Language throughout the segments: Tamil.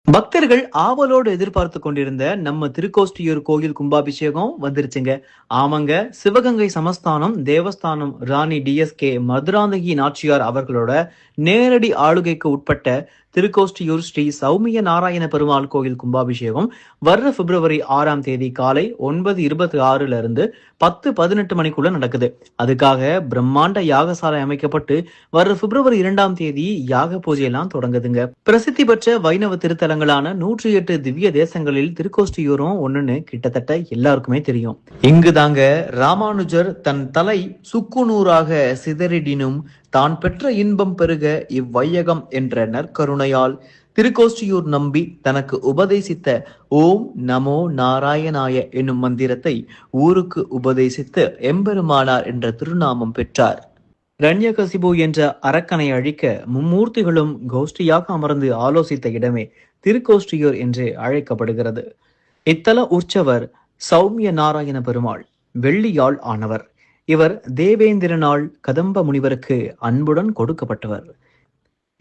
பக்தர்கள் ஆவலோடு எதிர்பார்த்து கொண்டிருந்த நம்ம திருக்கோஷ்டியூர் கோயில் கும்பாபிஷேகம் வந்துருச்சுங்க. ஆமாங்க, சிவகங்கை சமஸ்தானம் தேவஸ்தானம் ராணி டிஎஸ்கே மதுராந்தகி நாச்சியார் அவர்களோட நேரடி ஆளுகைக்கு உட்பட்ட திருக்கோஷ்டியூர் ஸ்ரீ சௌமிய நாராயண பெருமாள் கோயில் கும்பாபிஷேகம் வர்ற பிப்ரவரி 6ஆம் தேதி காலை 9:26 இருந்து 10:18 மணிக்குள்ள நடக்குது. அதுக்காக பிரம்மாண்ட யாகசாலை அமைக்கப்பட்டு வர்ற பிப்ரவரி 2ஆம் தேதி யாக பூஜை எல்லாம் தொடங்குதுங்க. பிரசித்தி பெற்ற வைணவ திருத்தலங்களான 108 திவ்ய தேசங்களில் திருக்கோஷ்டியூரும் ஒண்ணுன்னு கிட்டத்தட்ட எல்லாருக்குமே தெரியும். இங்குதாங்க ராமானுஜர் தன் தலை சுக்குநூறாக சிதறிடினும் தான் பெற்ற இன்பம் பெருக இவ்வையகம் என்ற நற்கருணையால் திருக்கோஷ்டியூர் நம்பி தனக்கு உபதேசித்த ஓம் நமோ நாராயணாய என்னும் மந்திரத்தை ஊருக்கு உபதேசித்து எம்பெருமானார் என்ற திருநாமம் பெற்றார். இரண்யகசிபு என்ற அரக்கனை அழிக்க மும்மூர்த்திகளும் கோஷ்டியாக அமர்ந்து ஆலோசித்த இடமே திருக்கோஷ்டியூர் என்று அழைக்கப்படுகிறது. இத்தல உற்சவர் சௌமிய நாராயண பெருமாள் வெள்ளியால் ஆனவர். இவர் தேவேந்திரனால் கதம்ப முனிவருக்கு அன்புடன் கொடுக்கப்பட்டவர்.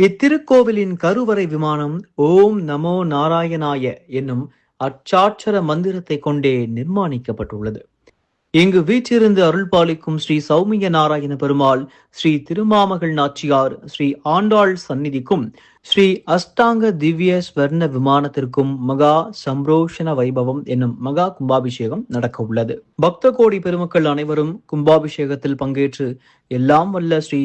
இத்திருக்கோவிலின் கருவறை விமானம் ஓம் நமோ நாராயணாய என்னும் அச்சாட்சர மந்திரத்தை கொண்டே நிர்மாணிக்கப்பட்டுள்ளது. இங்கு வீற்றிருந்து அருள்பாலிக்கும் ஸ்ரீ சௌமிய நாராயண பெருமாள் ஸ்ரீ திருமாமகள் நாச்சியார் ஸ்ரீ ஆண்டாள் சந்நிதிக்கும் ஸ்ரீ அஷ்டாங்க திவ்ய ஸ்வர்ண விமானத்திற்கும் மகா சம்ரோஷண வைபவம் என்னும் மகா கும்பாபிஷேகம் நடக்க உள்ளது. பக்த கோடி பெருமக்கள் அனைவரும் கும்பாபிஷேகத்தில் பங்கேற்று எல்லாம் வல்ல ஸ்ரீ